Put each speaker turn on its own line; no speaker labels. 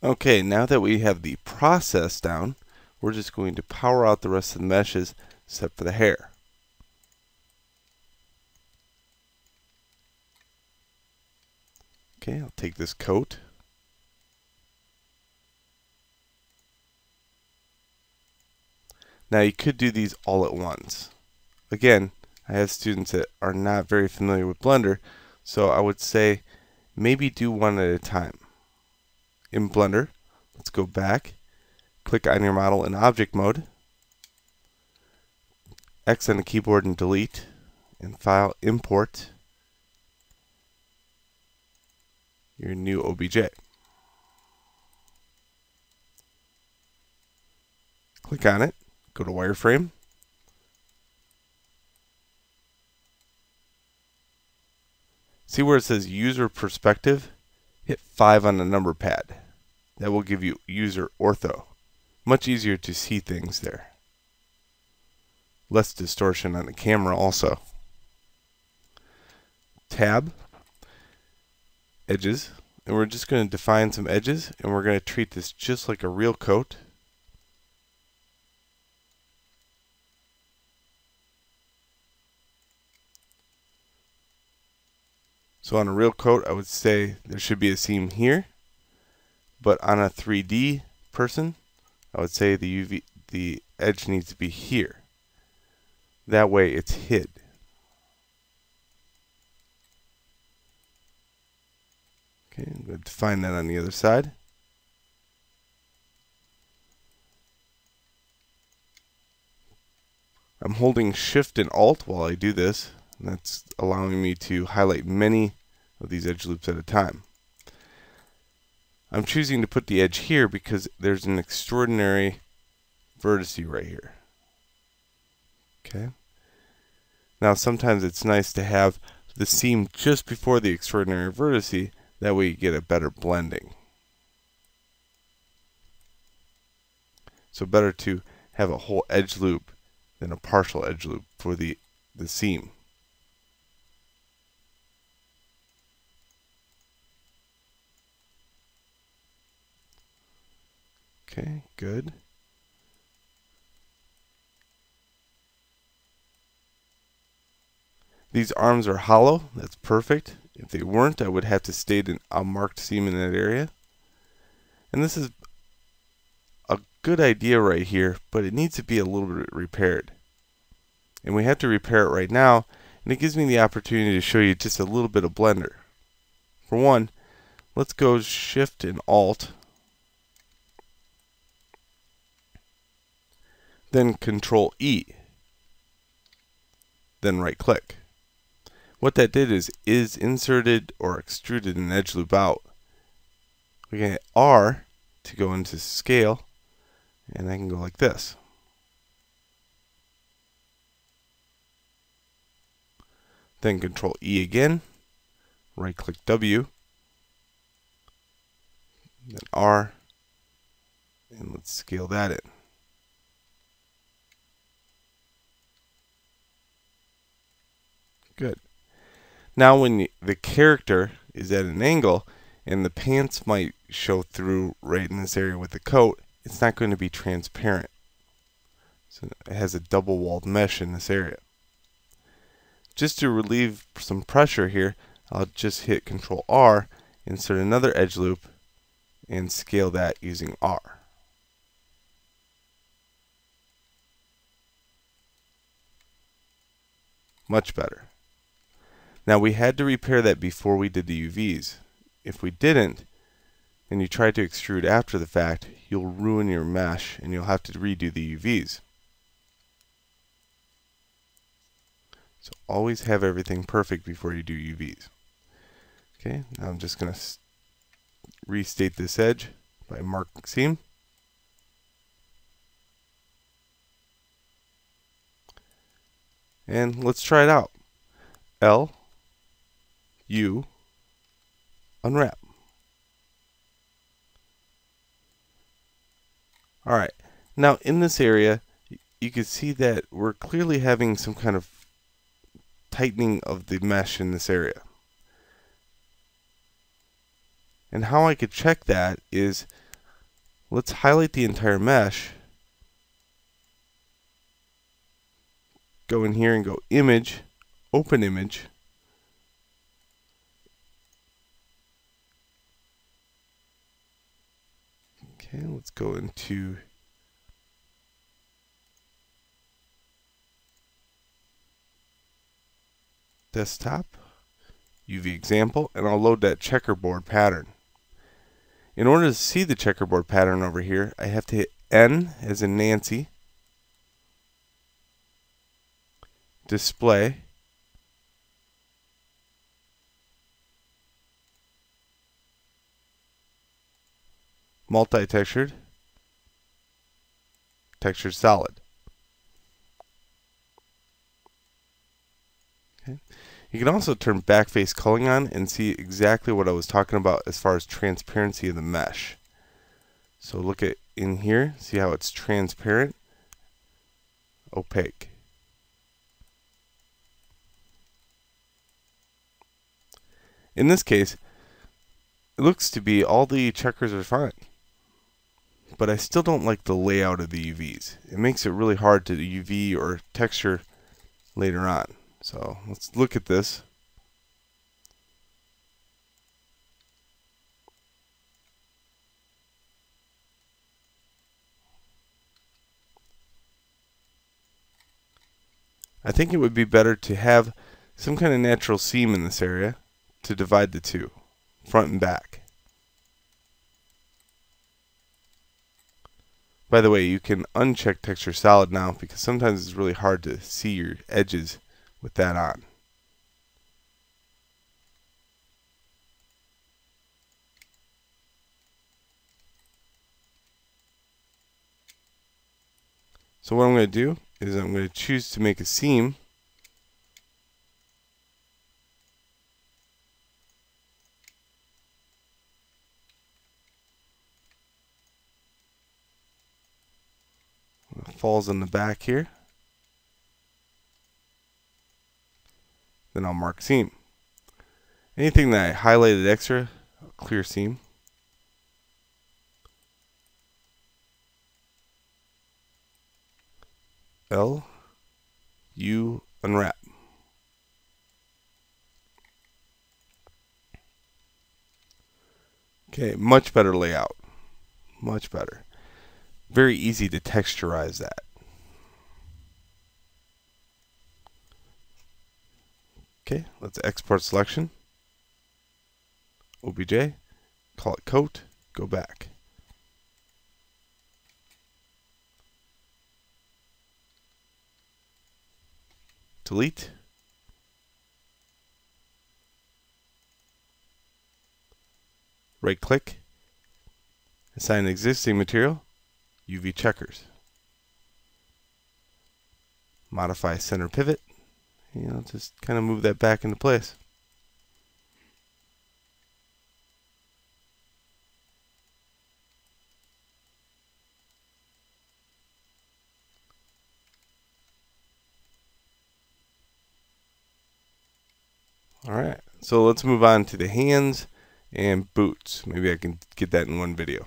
Okay, now that we have the process down, we're just going to power out the rest of the meshes except for the hair. Okay, I'll take this coat. Now you could do these all at once. Again, I have students that are not very familiar with Blender, so I would say maybe do one at a time. In Blender, let's go back, click on your model in object mode, X on the keyboard and delete, and File, Import your new OBJ. Click on it, go to wireframe, see where it says user perspective? Hit 5 on the number pad. That will give you user ortho. Much easier to see things there. Less distortion on the camera also. Tab, edges, and we're just going to define some edges, and we're going to treat this just like a real coat. So on a real coat, I would say there should be a seam here, but on a 3D person, I would say the edge needs to be here. That way it's hid. Okay, I'm going to define that on the other side. I'm holding Shift and Alt while I do this, and that's allowing me to highlight many of these edge loops at a time. I'm choosing to put the edge here because there's an extraordinary vertice right here. Okay. Now sometimes it's nice to have the seam just before the extraordinary vertice, that way you get a better blending. So better to have a whole edge loop than a partial edge loop for the seam. Okay, good. These arms are hollow. That's perfect. If they weren't, I would have to state a marked seam in that area. And this is a good idea right here, but it needs to be a little bit repaired. And we have to repair it right now, and it gives me the opportunity to show you just a little bit of Blender. For one, let's go Shift and Alt, then Control E, then right click. What that did is inserted or extruded an edge loop out. We can hit R to go into scale, and I can go like this. Then Control E again, right click W, then R, and let's scale that in. Good. Now when the character is at an angle and the pants might show through right in this area with the coat, it's not going to be transparent. So it has a double walled mesh in this area. Just to relieve some pressure here, I'll just hit Control R, insert another edge loop, and scale that using R. Much better. Now we had to repair that before we did the UVs. If we didn't, and you try to extrude after the fact, you'll ruin your mesh and you'll have to redo the UVs. So always have everything perfect before you do UVs. Okay, now I'm just going to restate this edge by mark seam. And let's try it out. L, U, unwrap. Alright, now in this area, you can see that we're clearly having some kind of tightening of the mesh in this area. And how I could check that is Let's highlight the entire mesh. Go in here and go Image, Open Image. Okay, let's go into Desktop, UV Example, and I'll load that checkerboard pattern. In order to see the checkerboard pattern over here, I have to hit N as in Nancy, Display, Multi-textured, Textured Solid. Okay. You can also turn backface culling on and see exactly what I was talking about as far as transparency of the mesh. So look at in here, see how it's transparent, opaque. In this case, it looks to be all the checkers are fine, but I still don't like the layout of the UVs. It makes it really hard to UV or texture later on. So let's look at this. I think it would be better to have some kind of natural seam in this area to divide the two, front and back. By the way, you can uncheck Texture Solid now because sometimes it's really hard to see your edges with that on. So what I'm going to do is I'm going to choose to make a seam. It falls in the back here. Then I'll mark seam. Anything that I highlighted extra, I'll clear seam. L, U, unwrap. Okay, much better layout. Much better. Very easy to texturize that. Okay, let's export selection. OBJ, call it coat, go back. Delete. Right click. Assign existing material, UV checkers. Modify center pivot. Just kind of move that back into place. Alright, so let's move on to the hands and boots. Maybe I can get that in one video.